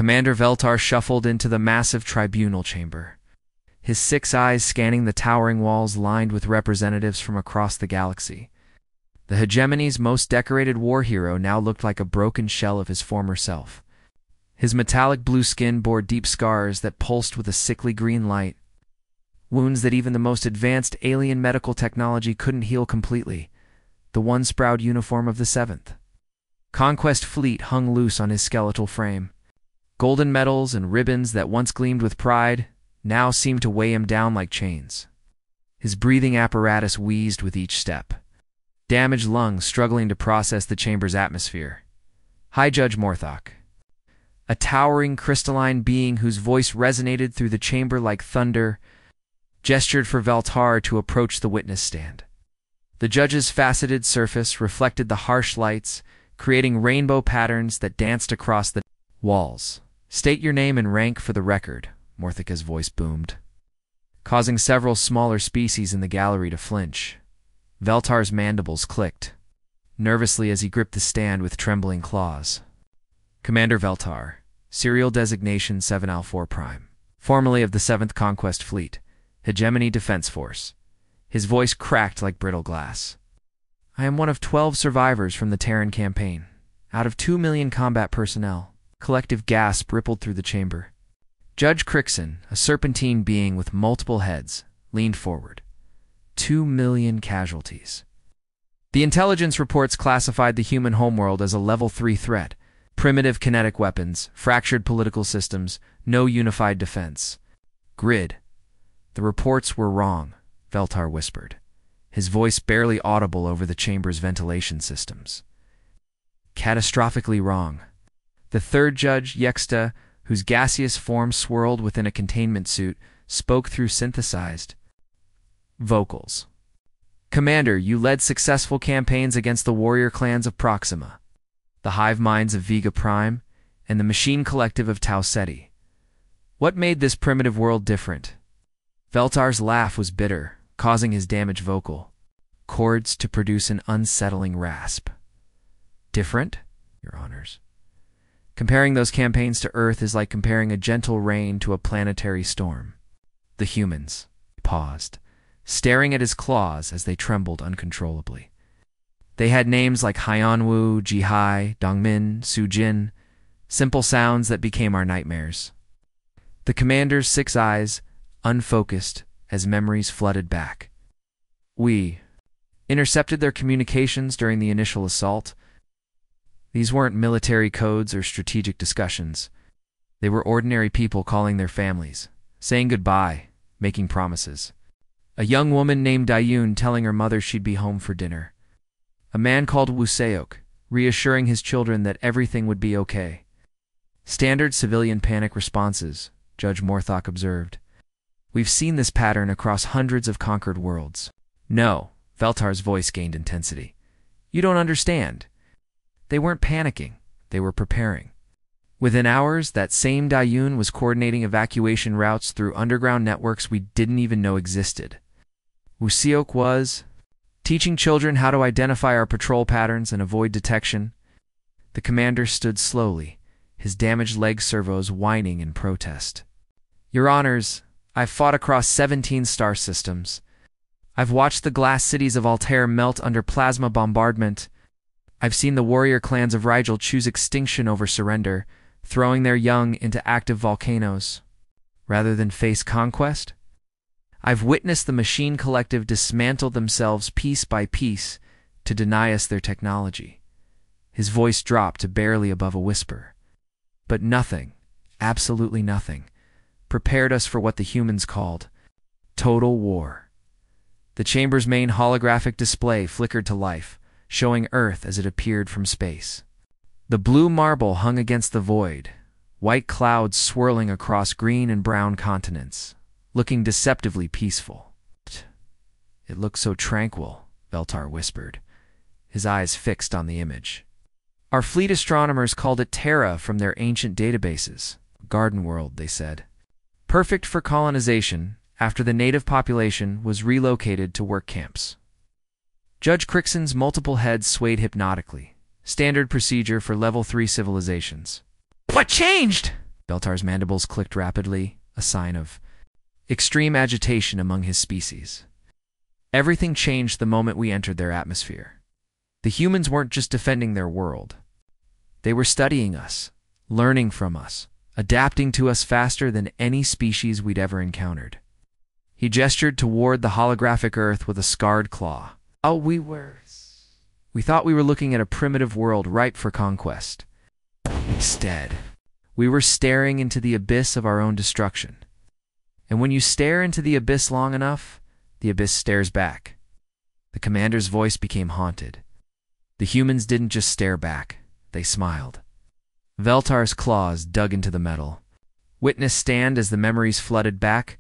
Commander Veltar shuffled into the massive tribunal chamber, his 6 eyes scanning the towering walls lined with representatives from across the galaxy. The hegemony's most decorated war hero now looked like a broken shell of his former self. His metallic blue skin bore deep scars that pulsed with a sickly green light, wounds that even the most advanced alien medical technology couldn't heal completely. The one-sprout uniform of the 7th Conquest Fleet hung loose on his skeletal frame. Golden medals and ribbons that once gleamed with pride now seemed to weigh him down like chains. His breathing apparatus wheezed with each step, damaged lungs struggling to process the chamber's atmosphere. High Judge Morthok, a towering crystalline being whose voice resonated through the chamber like thunder, gestured for Veltar to approach the witness stand. The judge's faceted surface reflected the harsh lights, creating rainbow patterns that danced across the walls. "State your name and rank for the record," Morthika's voice boomed, causing several smaller species in the gallery to flinch. Veltar's mandibles clicked nervously as he gripped the stand with trembling claws. "Commander Veltar, serial designation 7Al4 Prime, formerly of the 7th Conquest Fleet, Hegemony Defense Force." His voice cracked like brittle glass. "I am one of 12 survivors from the Terran campaign, out of 2 million combat personnel." Collective gasp rippled through the chamber. Judge Crixon, a serpentine being with multiple heads, leaned forward. 2 million casualties. The intelligence reports classified the human homeworld as a Level 3 threat. Primitive kinetic weapons, fractured political systems, no unified defense. Grid. The reports were wrong, Veltar whispered, his voice barely audible over the chamber's ventilation systems. Catastrophically wrong. The third judge, Yexta, whose gaseous form swirled within a containment suit, spoke through synthesized vocals. "Commander, you led successful campaigns against the warrior clans of Proxima, the hive minds of Vega Prime, and the machine collective of Tau Ceti. What made this primitive world different?" Veltar's laugh was bitter, causing his damaged vocal cords to produce an unsettling rasp. "Different, Your Honors? Comparing those campaigns to Earth is like comparing a gentle rain to a planetary storm." The humans paused, staring at his claws as they trembled uncontrollably. They had names like Hyanwu, Jihai, Dongmin, Sujin, simple sounds that became our nightmares. The commander's 6 eyes unfocused as memories flooded back. "We intercepted their communications during the initial assault. These weren't military codes or strategic discussions. They were ordinary people calling their families, saying goodbye, making promises. A young woman named Dayun telling her mother she'd be home for dinner. A man called Wuseok, reassuring his children that everything would be okay. Standard civilian panic responses," Judge Morthok observed. "We've seen this pattern across hundreds of conquered worlds." "No," Veltar's voice gained intensity. "You don't understand. They weren't panicking, they were preparing. Within hours, that same Dayun was coordinating evacuation routes through underground networks we didn't even know existed. Wuseok was teaching children how to identify our patrol patterns and avoid detection." The commander stood slowly, his damaged leg servos whining in protest. "Your Honors, I've fought across 17 star systems. I've watched the glass cities of Altair melt under plasma bombardment. I've seen the warrior clans of Rigel choose extinction over surrender, throwing their young into active volcanoes, rather than face conquest. I've witnessed the machine collective dismantle themselves piece by piece to deny us their technology." His voice dropped to barely above a whisper. "But nothing, absolutely nothing, prepared us for what the humans called total war." The chamber's main holographic display flickered to life, showing Earth as it appeared from space. The blue marble hung against the void, white clouds swirling across green and brown continents, looking deceptively peaceful. "It looks so tranquil," Veltar whispered, his eyes fixed on the image. "Our fleet astronomers called it Terra from their ancient databases. Garden world, they said. Perfect for colonization after the native population was relocated to work camps." Judge Crixon's multiple heads swayed hypnotically, standard procedure for Level 3 civilizations. "What changed?" Veltar's mandibles clicked rapidly, a sign of extreme agitation among his species. Everything changed the moment we entered their atmosphere. The humans weren't just defending their world. They were studying us, learning from us, adapting to us faster than any species we'd ever encountered. He gestured toward the holographic Earth with a scarred claw. We thought we were looking at a primitive world ripe for conquest. Instead, we were staring into the abyss of our own destruction. And when you stare into the abyss long enough, the abyss stares back. The commander's voice became haunted. The humans didn't just stare back, they smiled. Veltar's claws dug into the metal. Witness stand as the memories flooded back.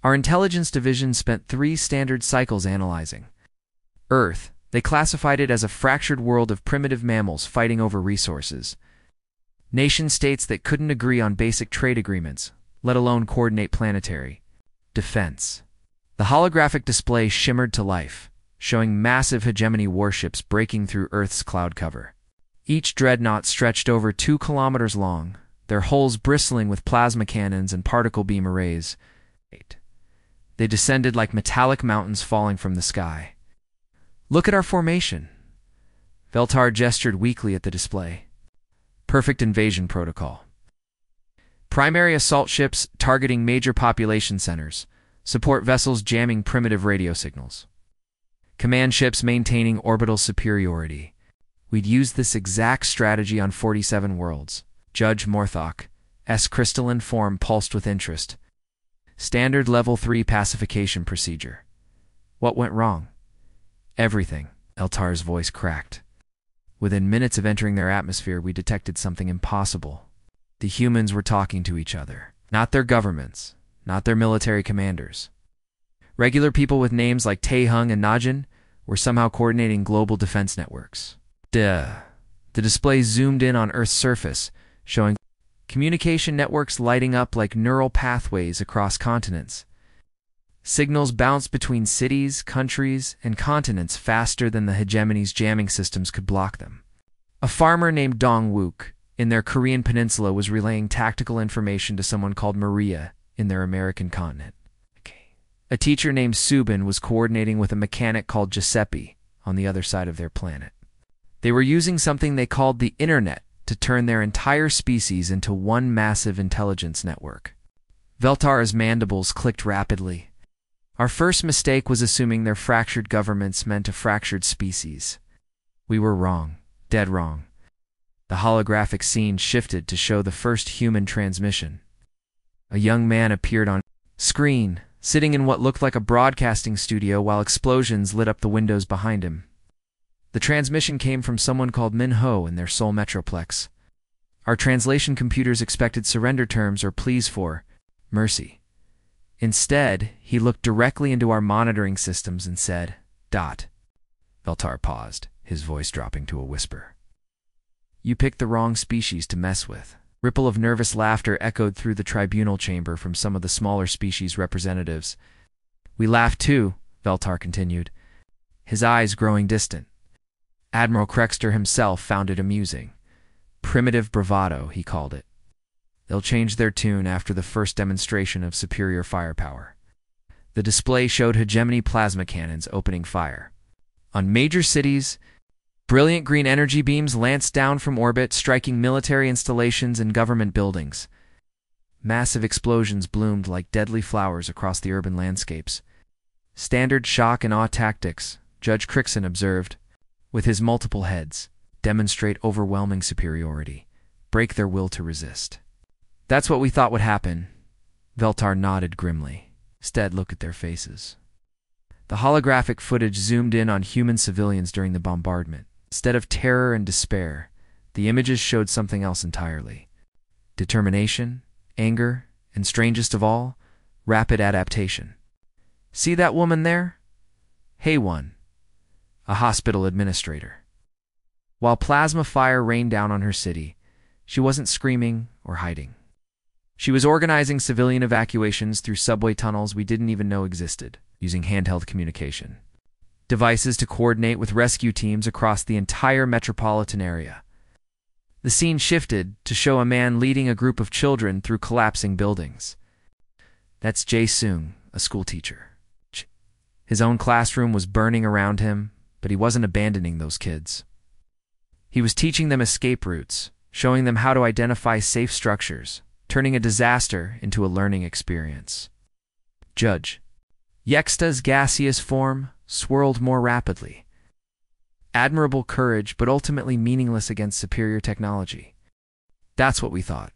Our intelligence division spent 3 standard cycles analyzing. Earth, they classified it as a fractured world of primitive mammals fighting over resources. Nation-states that couldn't agree on basic trade agreements, let alone coordinate planetary defense. The holographic display shimmered to life, showing massive hegemony warships breaking through Earth's cloud cover. Each dreadnought stretched over 2 kilometers long, their hulls bristling with plasma cannons and particle beam arrays. They descended like metallic mountains falling from the sky. Look at our formation. Veltar gestured weakly at the display. Perfect invasion protocol. Primary assault ships targeting major population centers. Support vessels jamming primitive radio signals. Command ships maintaining orbital superiority. We'd used this exact strategy on 47 worlds. Judge Morthok's crystalline form pulsed with interest. Standard Level 3 pacification procedure. What went wrong? Everything. Veltar's voice cracked. Within minutes of entering their atmosphere, we detected something impossible. The humans were talking to each other. Not their governments. Not their military commanders. Regular people with names like Taehung and Najin were somehow coordinating global defense networks. The display zoomed in on Earth's surface, showing communication networks lighting up like neural pathways across continents. Signals bounced between cities, countries, and continents faster than the hegemony's jamming systems could block them. A farmer named Dong Wook in their Korean peninsula was relaying tactical information to someone called Maria in their American continent. A teacher named Subin was coordinating with a mechanic called Giuseppe on the other side of their planet. They were using something they called the Internet to turn their entire species into one massive intelligence network. Veltar's mandibles clicked rapidly. Our first mistake was assuming their fractured governments meant a fractured species. We were wrong, dead wrong. The holographic scene shifted to show the first human transmission. A young man appeared on screen, sitting in what looked like a broadcasting studio while explosions lit up the windows behind him. The transmission came from someone called Min Ho in their Seoul Metroplex. Our translation computers expected surrender terms or pleas for mercy. Instead, he looked directly into our monitoring systems and said, "Dot." Veltar paused, his voice dropping to a whisper. "You picked the wrong species to mess with." Ripple of nervous laughter echoed through the tribunal chamber from some of the smaller species representatives. "We laughed too," Veltar continued, his eyes growing distant. Admiral Krexter himself found it amusing. Primitive bravado, he called it. They'll change their tune after the first demonstration of superior firepower. The display showed hegemony plasma cannons opening fire. On major cities, brilliant green energy beams lanced down from orbit, striking military installations and government buildings. Massive explosions bloomed like deadly flowers across the urban landscapes. Standard shock and awe tactics, Judge Crixon observed, with his multiple heads, demonstrate overwhelming superiority, break their will to resist. That's what we thought would happen. Veltar nodded grimly. Instead, look at their faces. The holographic footage zoomed in on human civilians during the bombardment. Instead of terror and despair, the images showed something else entirely. Determination, anger, and strangest of all, rapid adaptation. See that woman there? Haewon, a hospital administrator. While plasma fire rained down on her city, she wasn't screaming or hiding. She was organizing civilian evacuations through subway tunnels we didn't even know existed, using handheld communication devices to coordinate with rescue teams across the entire metropolitan area. The scene shifted to show a man leading a group of children through collapsing buildings. That's Jae Sung, a schoolteacher. His own classroom was burning around him, but he wasn't abandoning those kids. He was teaching them escape routes, showing them how to identify safe structures, turning a disaster into a learning experience. Judge Yexta's gaseous form swirled more rapidly. Admirable courage, but ultimately meaningless against superior technology. That's what we thought.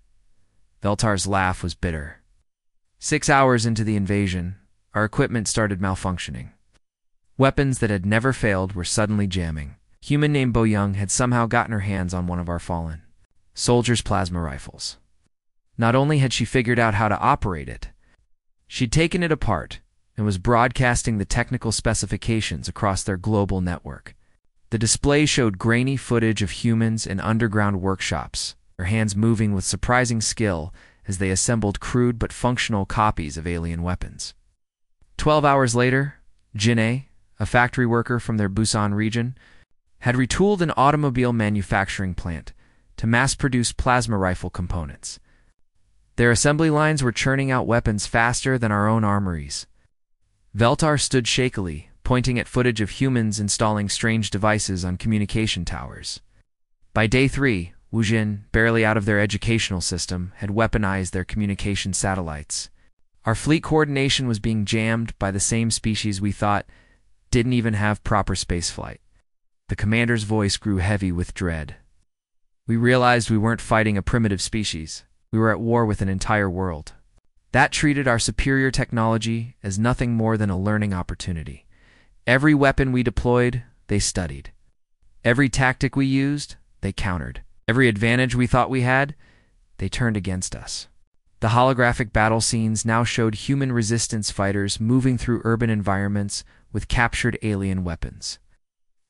Veltar's laugh was bitter. 6 hours into the invasion, our equipment started malfunctioning. Weapons that had never failed were suddenly jamming. A human named Bo Young had somehow gotten her hands on one of our fallen soldiers' plasma rifles. Not only had she figured out how to operate it, she'd taken it apart and was broadcasting the technical specifications across their global network. The display showed grainy footage of humans in underground workshops, their hands moving with surprising skill as they assembled crude but functional copies of alien weapons. 12 hours later, Jin-A, a factory worker from their Busan region, had retooled an automobile manufacturing plant to mass-produce plasma rifle components. Their assembly lines were churning out weapons faster than our own armories. Veltar stood shakily, pointing at footage of humans installing strange devices on communication towers. By day 3, Wujin, barely out of their educational system, had weaponized their communication satellites. Our fleet coordination was being jammed by the same species we thought didn't even have proper spaceflight. The commander's voice grew heavy with dread. We realized we weren't fighting a primitive species. We were at war with an entire world. That treated our superior technology as nothing more than a learning opportunity. Every weapon we deployed, they studied. Every tactic we used, they countered. Every advantage we thought we had, they turned against us. The holographic battle scenes now showed human resistance fighters moving through urban environments with captured alien weapons.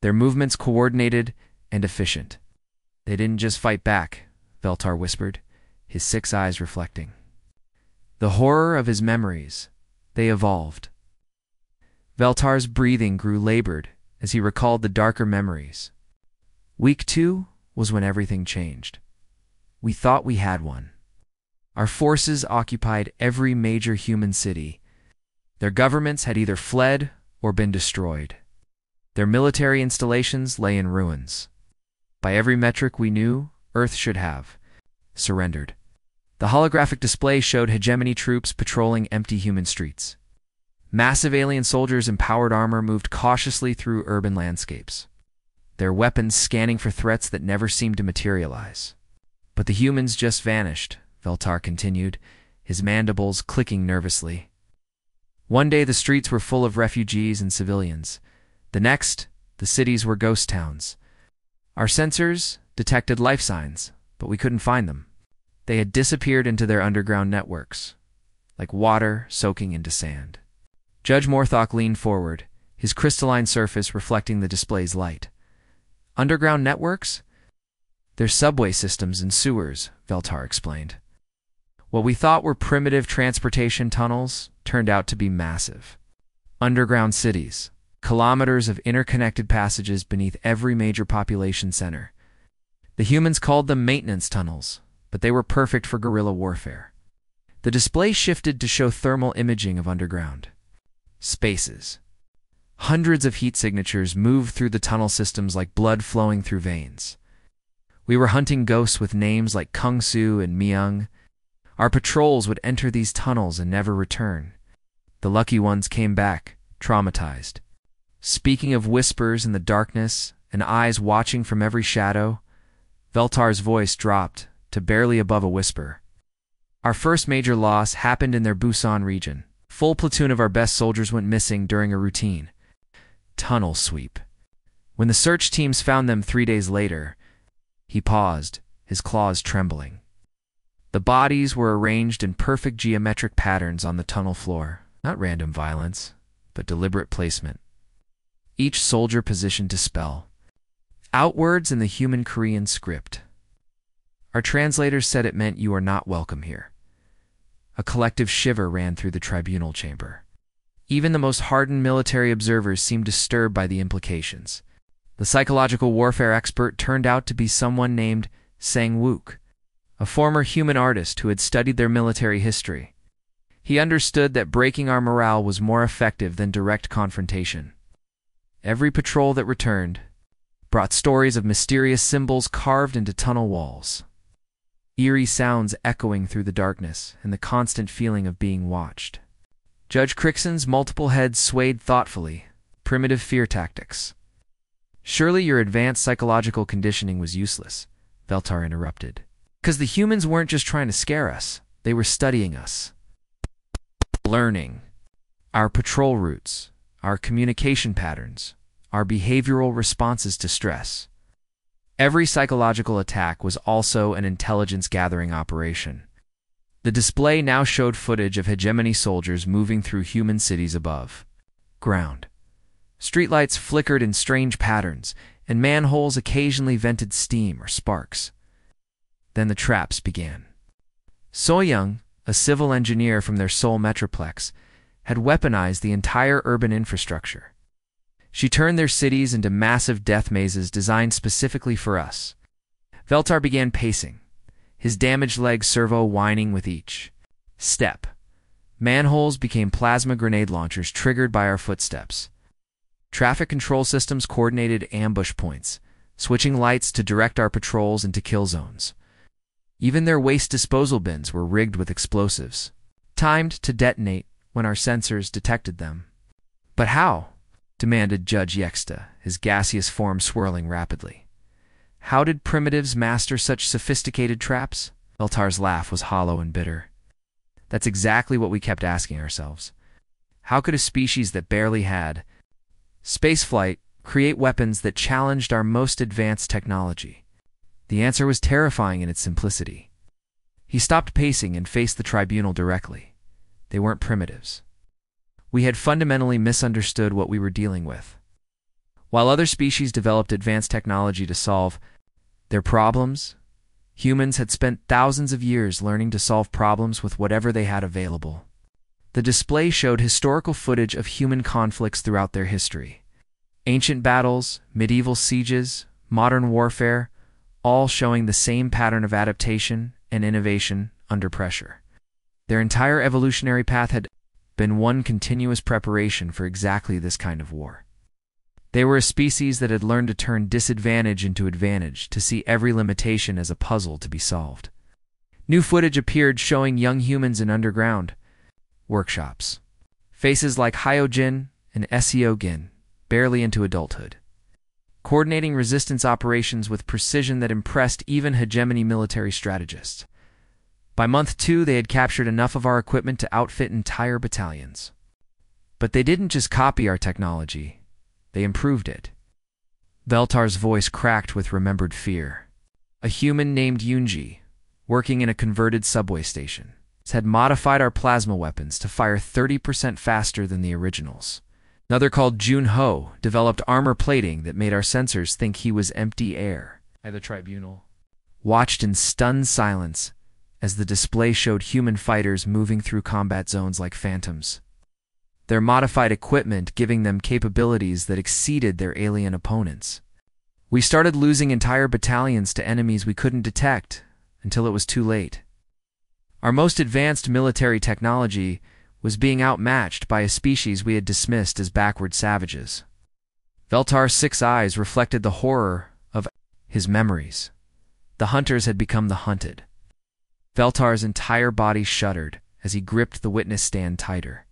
Their movements coordinated and efficient. They didn't just fight back, Veltar whispered, his 6 eyes reflecting. The horror of his memories, they evolved. Veltar's breathing grew labored as he recalled the darker memories. Week 2 was when everything changed. We thought we had one. Our forces occupied every major human city. Their governments had either fled or been destroyed. Their military installations lay in ruins. By every metric we knew, Earth should have surrendered. The holographic display showed hegemony troops patrolling empty human streets. Massive alien soldiers in powered armor moved cautiously through urban landscapes, their weapons scanning for threats that never seemed to materialize. But the humans just vanished, Veltar continued, his mandibles clicking nervously. One day the streets were full of refugees and civilians. The next, the cities were ghost towns. Our sensors detected life signs, but we couldn't find them. They had disappeared into their underground networks, like water soaking into sand. Judge Morthok leaned forward, his crystalline surface reflecting the display's light. Underground networks? They're subway systems and sewers, Veltar explained. What we thought were primitive transportation tunnels turned out to be massive. Underground cities, kilometers of interconnected passages beneath every major population center. The humans called them maintenance tunnels, but they were perfect for guerrilla warfare. The display shifted to show thermal imaging of underground spaces. Hundreds of heat signatures moved through the tunnel systems like blood flowing through veins. We were hunting ghosts with names like Kung Su and Myung. Our patrols would enter these tunnels and never return. The lucky ones came back, traumatized. Speaking of whispers in the darkness and eyes watching from every shadow, Veltar's voice dropped to barely above a whisper. Our first major loss happened in their Busan region. Full platoon of our best soldiers went missing during a routine tunnel sweep. When the search teams found them 3 days later, he paused, his claws trembling. The bodies were arranged in perfect geometric patterns on the tunnel floor. Not random violence, but deliberate placement. Each soldier positioned to spell outwards in the human Korean script. Our translators said it meant you are not welcome here. A collective shiver ran through the tribunal chamber. Even the most hardened military observers seemed disturbed by the implications. The psychological warfare expert turned out to be someone named Sang-wook, a former human artist who had studied their military history. He understood that breaking our morale was more effective than direct confrontation. Every patrol that returned brought stories of mysterious symbols carved into tunnel walls, eerie sounds echoing through the darkness, and the constant feeling of being watched. Judge Crixon's multiple heads swayed thoughtfully. Primitive fear tactics. Surely your advanced psychological conditioning was useless, Veltar interrupted. Because the humans weren't just trying to scare us, they were studying us. Learning our patrol routes, our communication patterns, our behavioral responses to stress. Every psychological attack was also an intelligence-gathering operation. The display now showed footage of hegemony soldiers moving through human cities above ground. Streetlights flickered in strange patterns, and manholes occasionally vented steam or sparks. Then the traps began. So-young, a civil engineer from their Seoul Metroplex, had weaponized the entire urban infrastructure. She turned their cities into massive death mazes designed specifically for us. Veltar began pacing, his damaged legs servo whining with each step. Manholes became plasma grenade launchers triggered by our footsteps. Traffic control systems coordinated ambush points, switching lights to direct our patrols into kill zones. Even their waste disposal bins were rigged with explosives, timed to detonate when our sensors detected them. But how? Demanded Judge Yexta, his gaseous form swirling rapidly. How did primitives master such sophisticated traps? Veltar's laugh was hollow and bitter. That's exactly what we kept asking ourselves. How could a species that barely had spaceflight create weapons that challenged our most advanced technology? The answer was terrifying in its simplicity. He stopped pacing and faced the tribunal directly. They weren't primitives. We had fundamentally misunderstood what we were dealing with. While other species developed advanced technology to solve their problems, humans had spent thousands of years learning to solve problems with whatever they had available. The display showed historical footage of human conflicts throughout their history. Ancient battles, medieval sieges, modern warfare, all showing the same pattern of adaptation and innovation under pressure. Their entire evolutionary path had been one continuous preparation for exactly this kind of war. They were a species that had learned to turn disadvantage into advantage, to see every limitation as a puzzle to be solved. New footage appeared showing young humans in underground workshops. Faces like Hyojin and Seogin, barely into adulthood, coordinating resistance operations with precision that impressed even hegemony military strategists. By month 2, they had captured enough of our equipment to outfit entire battalions. But they didn't just copy our technology, they improved it. Veltar's voice cracked with remembered fear. A human named Yunji, working in a converted subway station, had modified our plasma weapons to fire 30% faster than the originals. Another called Jun-ho developed armor plating that made our sensors think he was empty air. The tribunal watched in stunned silence as the display showed human fighters moving through combat zones like phantoms, their modified equipment giving them capabilities that exceeded their alien opponents. We started losing entire battalions to enemies we couldn't detect until it was too late. Our most advanced military technology was being outmatched by a species we had dismissed as backward savages. Veltar's 6 eyes reflected the horror of his memories. The hunters had become the hunted. Veltar's entire body shuddered as he gripped the witness stand tighter.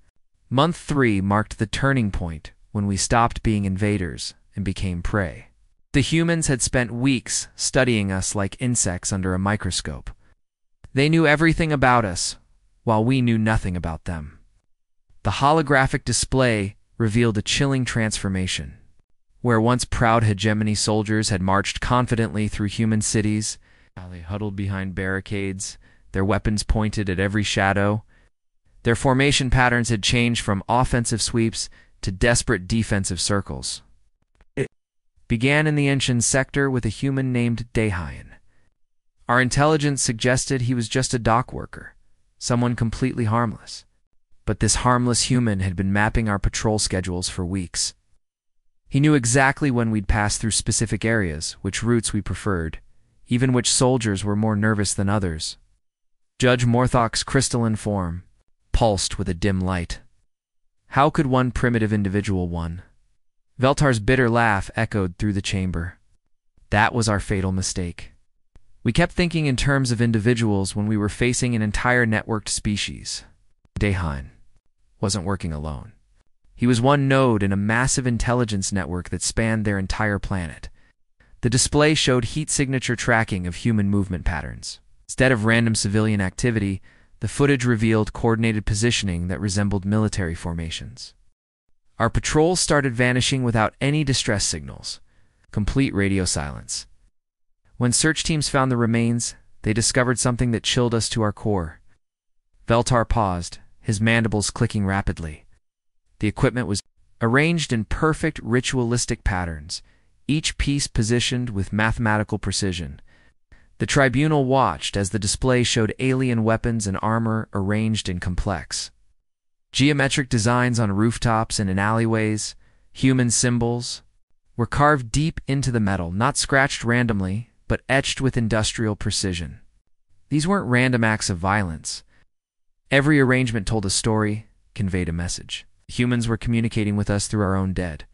Month 3 marked the turning point when we stopped being invaders and became prey. The humans had spent weeks studying us like insects under a microscope. They knew everything about us, while we knew nothing about them. The holographic display revealed a chilling transformation. Where once proud hegemony soldiers had marched confidently through human cities, they huddled behind barricades, their weapons pointed at every shadow. Their formation patterns had changed from offensive sweeps to desperate defensive circles. It began in the Enshin sector with a human named Daehyun. Our intelligence suggested he was just a dock worker, someone completely harmless. But this harmless human had been mapping our patrol schedules for weeks. He knew exactly when we'd pass through specific areas, which routes we preferred, even which soldiers were more nervous than others. Judge Morthok's crystalline form pulsed with a dim light. How could one primitive individual won? Veltar's bitter laugh echoed through the chamber. That was our fatal mistake. We kept thinking in terms of individuals when we were facing an entire networked species. Dahan wasn't working alone. He was one node in a massive intelligence network that spanned their entire planet. The display showed heat signature tracking of human movement patterns. Instead of random civilian activity, the footage revealed coordinated positioning that resembled military formations. Our patrols started vanishing without any distress signals. Complete radio silence. When search teams found the remains, they discovered something that chilled us to our core. Veltar paused, his mandibles clicking rapidly. The equipment was arranged in perfect ritualistic patterns, each piece positioned with mathematical precision. The tribunal watched as the display showed alien weapons and armor arranged in complex geometric designs on rooftops and in alleyways. Human symbols were carved deep into the metal, not scratched randomly, but etched with industrial precision. These weren't random acts of violence. Every arrangement told a story, conveyed a message. Humans were communicating with us through our own dead.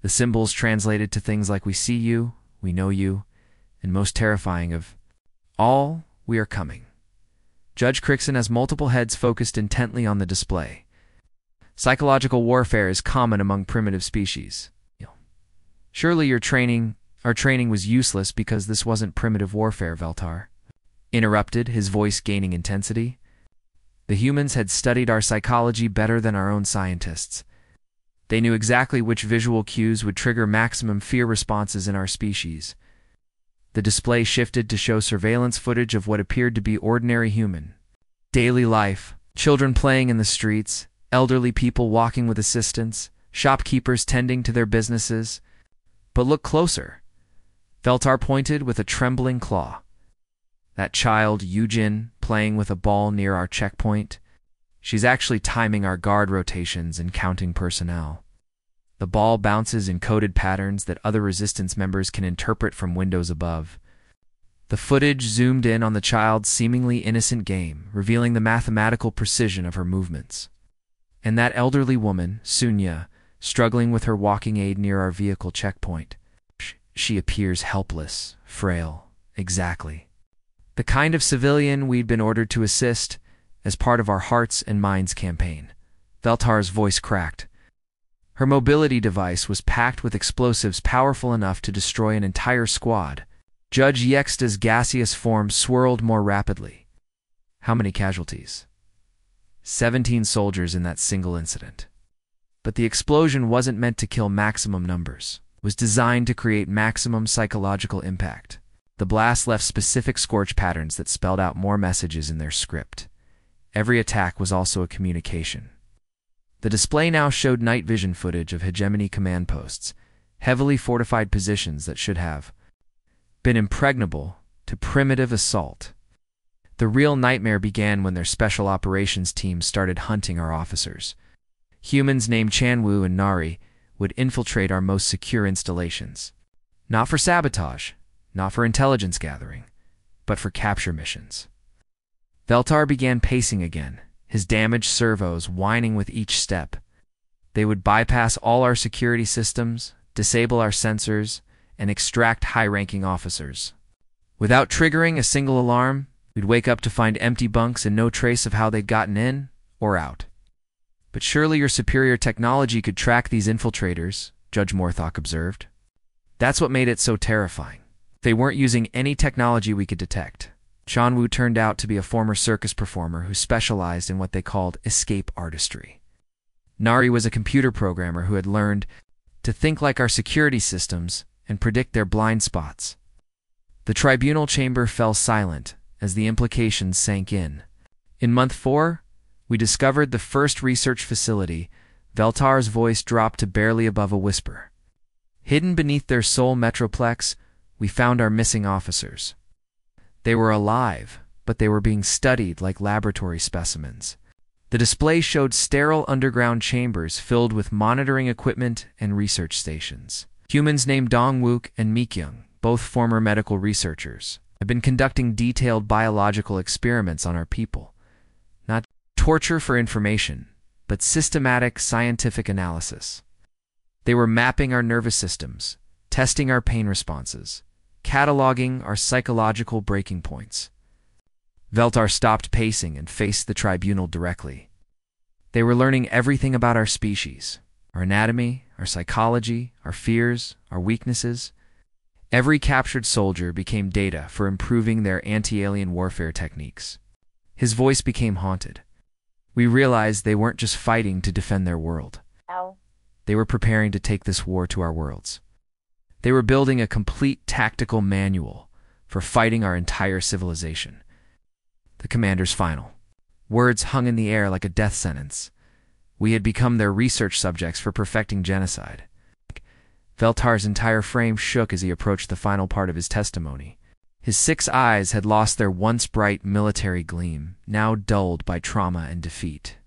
The symbols translated to things like "we see you, we know you," and most terrifying of all, "we are coming." Judge Crixon has multiple heads focused intently on the display. Psychological warfare is common among primitive species. Surely our training was useless because this wasn't primitive warfare, Veltar interrupted, his voice gaining intensity. The humans had studied our psychology better than our own scientists. They knew exactly which visual cues would trigger maximum fear responses in our species. The display shifted to show surveillance footage of what appeared to be ordinary human daily life, children playing in the streets, elderly people walking with assistants, shopkeepers tending to their businesses. But look closer. Veltar pointed with a trembling claw. That child, Yujin, playing with a ball near our checkpoint. She's actually timing our guard rotations and counting personnel. The ball bounces in coded patterns that other resistance members can interpret from windows above. The footage zoomed in on the child's seemingly innocent game, revealing the mathematical precision of her movements. And that elderly woman, Sunya, struggling with her walking aid near our vehicle checkpoint. She appears helpless, frail, exactly the kind of civilian we'd been ordered to assist as part of our Hearts and Minds campaign. Veltar's voice cracked. Her mobility device was packed with explosives powerful enough to destroy an entire squad. Judge Yexta's gaseous form swirled more rapidly. How many casualties? 17 soldiers in that single incident. But the explosion wasn't meant to kill maximum numbers. It was designed to create maximum psychological impact. The blast left specific scorch patterns that spelled out more messages in their script. Every attack was also a communication. The display now showed night vision footage of hegemony command posts, heavily fortified positions that should have been impregnable to primitive assault. The real nightmare began when their special operations team started hunting our officers. Humans named Chanwu and Nari would infiltrate our most secure installations. Not for sabotage, not for intelligence gathering, but for capture missions. Veltar began pacing again, his damaged servos whining with each step. They would bypass all our security systems, disable our sensors, and extract high-ranking officers. Without triggering a single alarm, we'd wake up to find empty bunks and no trace of how they'd gotten in or out. But surely your superior technology could track these infiltrators, Judge Morthok observed. That's what made it so terrifying. They weren't using any technology we could detect. Chanwu turned out to be a former circus performer who specialized in what they called escape artistry. Nari was a computer programmer who had learned to think like our security systems and predict their blind spots. The tribunal chamber fell silent as the implications sank in. In month 4, we discovered the first research facility. Veltar's voice dropped to barely above a whisper. Hidden beneath their sole metroplex, we found our missing officers. They were alive, but they were being studied like laboratory specimens. The display showed sterile underground chambers filled with monitoring equipment and research stations. Humans named Dongwook and Mikyung, both former medical researchers, I've been conducting detailed biological experiments on our people. Not torture for information, but systematic scientific analysis. They were mapping our nervous systems, testing our pain responses, cataloging our psychological breaking points. Veltar stopped pacing and faced the tribunal directly. They were learning everything about our species, our anatomy, our psychology, our fears, our weaknesses. Every captured soldier became data for improving their anti-alien warfare techniques. His voice became haunted. We realized they weren't just fighting to defend their world. They were preparing to take this war to our worlds. They were building a complete tactical manual for fighting our entire civilization. The commander's final words hung in the air like a death sentence. We had become their research subjects for perfecting genocide. Veltar's entire frame shook as he approached the final part of his testimony. His 6 eyes had lost their once bright military gleam, now dulled by trauma and defeat.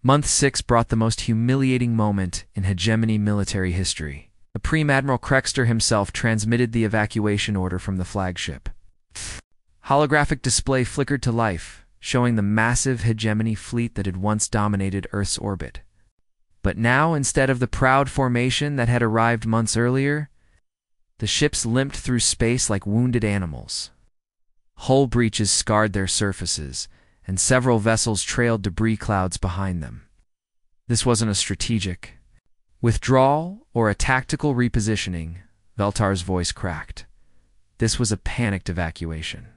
Month 6 brought the most humiliating moment in hegemony military history. Supreme Admiral Krexter himself transmitted the evacuation order from the flagship. Holographic display flickered to life, showing the massive hegemony fleet that had once dominated Earth's orbit. But now, instead of the proud formation that had arrived months earlier, the ships limped through space like wounded animals. Hull breaches scarred their surfaces, and several vessels trailed debris clouds behind them. This wasn't a strategic withdrawal or a tactical repositioning, Veltar's voice cracked. This was a panicked evacuation.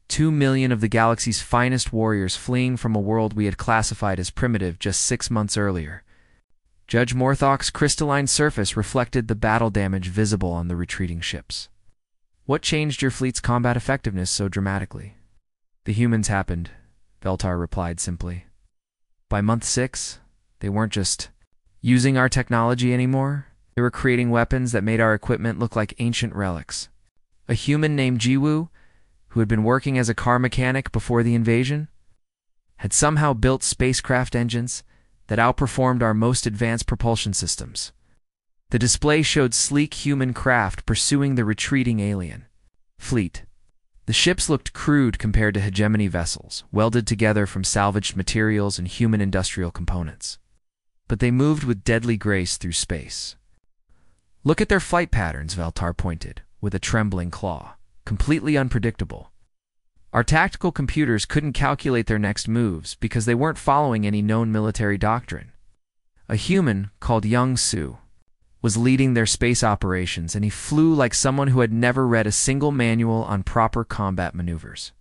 2 million of the galaxy's finest warriors fleeing from a world we had classified as primitive just 6 months earlier. Judge Morthok's crystalline surface reflected the battle damage visible on the retreating ships. What changed your fleet's combat effectiveness so dramatically? The humans happened, Veltar replied simply. By month 6, they weren't just using our technology anymore. They were creating weapons that made our equipment look like ancient relics. A human named Jiwoo, who had been working as a car mechanic before the invasion, had somehow built spacecraft engines that outperformed our most advanced propulsion systems. The display showed sleek human craft pursuing the retreating alien fleet. The ships looked crude compared to hegemony vessels, welded together from salvaged materials and human industrial components. But they moved with deadly grace through space. Look at their flight patterns, Veltar pointed, with a trembling claw. Completely unpredictable. Our tactical computers couldn't calculate their next moves because they weren't following any known military doctrine. A human called Young Su was leading their space operations, and he flew like someone who had never read a single manual on proper combat maneuvers.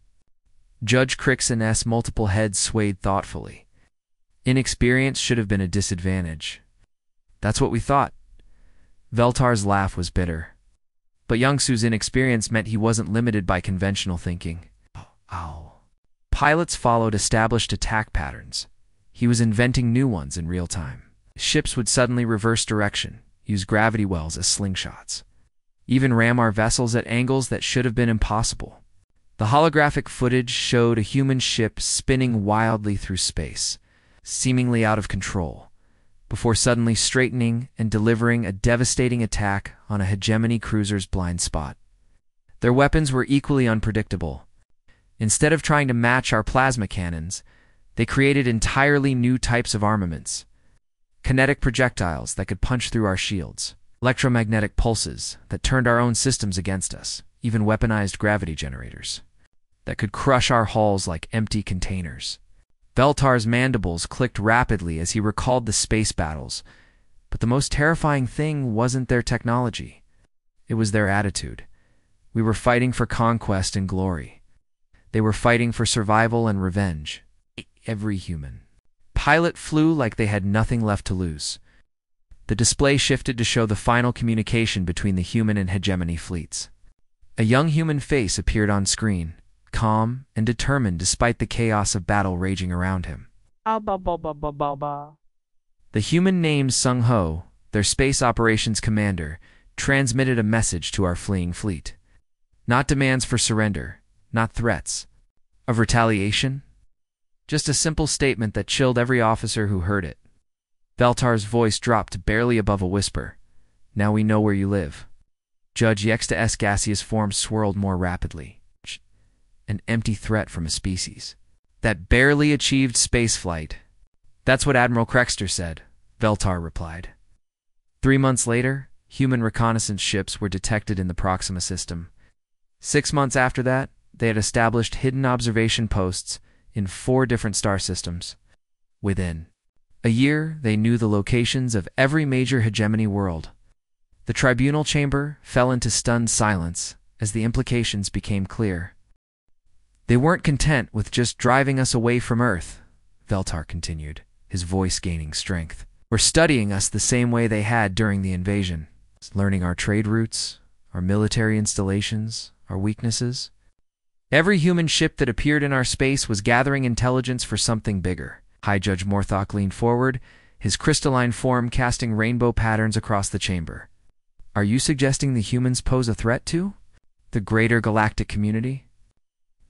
Judge Crixon's multiple heads swayed thoughtfully. Inexperience should have been a disadvantage. That's what we thought. Veltar's laugh was bitter. But Young Su's inexperience meant he wasn't limited by conventional thinking. Pilots followed established attack patterns. He was inventing new ones in real time. Ships would suddenly reverse direction, use gravity wells as slingshots, even ram our vessels at angles that should have been impossible. The holographic footage showed a human ship spinning wildly through space, seemingly out of control, before suddenly straightening and delivering a devastating attack on a hegemony cruiser's blind spot. Their weapons were equally unpredictable. Instead of trying to match our plasma cannons, they created entirely new types of armaments. Kinetic projectiles that could punch through our shields, electromagnetic pulses that turned our own systems against us, even weaponized gravity generators that could crush our hulls like empty containers. Veltar's mandibles clicked rapidly as he recalled the space battles, but the most terrifying thing wasn't their technology. It was their attitude. We were fighting for conquest and glory. They were fighting for survival and revenge. Every human pilot flew like they had nothing left to lose. The display shifted to show the final communication between the human and hegemony fleets. A young human face appeared on screen, calm and determined despite the chaos of battle raging around him. The human named Sung Ho, their space operations commander, transmitted a message to our fleeing fleet. Not demands for surrender, not threats of retaliation, just a simple statement that chilled every officer who heard it. Veltar's voice dropped barely above a whisper. Now we know where you live. Judge Yexta's gaseous form swirled more rapidly. an empty threat from a species that barely achieved spaceflight. That's what Admiral Krexter said, Veltar replied. 3 months later, human reconnaissance ships were detected in the Proxima system. 6 months after that, they had established hidden observation posts in 4 different star systems. Within a year, they knew the locations of every major hegemony world. The tribunal chamber fell into stunned silence as the implications became clear. They weren't content with just driving us away from Earth, Veltar continued, his voice gaining strength. Were studying us the same way they had during the invasion, learning our trade routes, our military installations, our weaknesses. Every human ship that appeared in our space was gathering intelligence for something bigger. High Judge Morthok leaned forward, his crystalline form casting rainbow patterns across the chamber. Are you suggesting the humans pose a threat to the greater galactic community?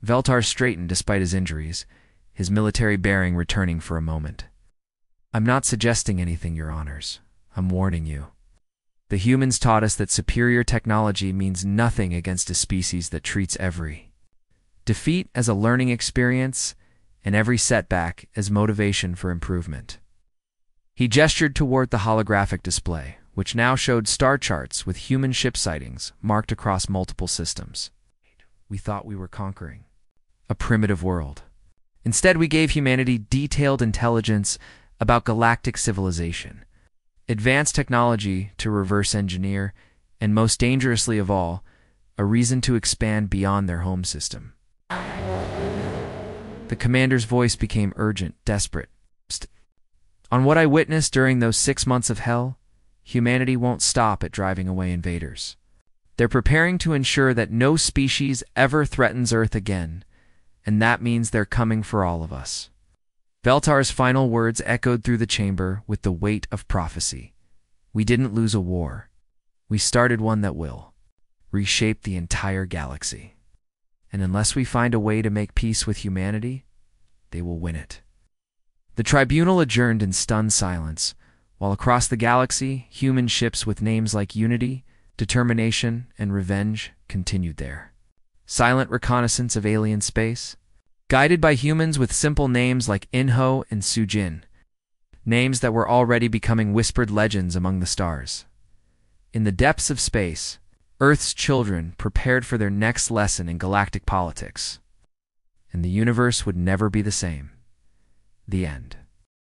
Veltar straightened despite his injuries, his military bearing returning for a moment. I'm not suggesting anything, Your Honors. I'm warning you. The humans taught us that superior technology means nothing against a species that treats every defeat as a learning experience and every setback as motivation for improvement. He gestured toward the holographic display, which now showed star charts with human ship sightings marked across multiple systems. We thought we were conquering a primitive world. Instead, we gave humanity detailed intelligence about galactic civilization, advanced technology to reverse engineer, and most dangerously of all, a reason to expand beyond their home system. The commander's voice became urgent, desperate. On what I witnessed during those 6 months of hell, humanity won't stop at driving away invaders. They're preparing to ensure that no species ever threatens Earth again, and that means they're coming for all of us. Veltar's final words echoed through the chamber with the weight of prophecy. We didn't lose a war. We started one that will reshape the entire galaxy. And unless we find a way to make peace with humanity, they will win it. The tribunal adjourned in stunned silence, while across the galaxy, human ships with names like Unity, Determination, and Revenge continued their silent reconnaissance of alien space, guided by humans with simple names like Inho and Sujin, names that were already becoming whispered legends among the stars. In the depths of space, Earth's children prepared for their next lesson in galactic politics, and the universe would never be the same. The end.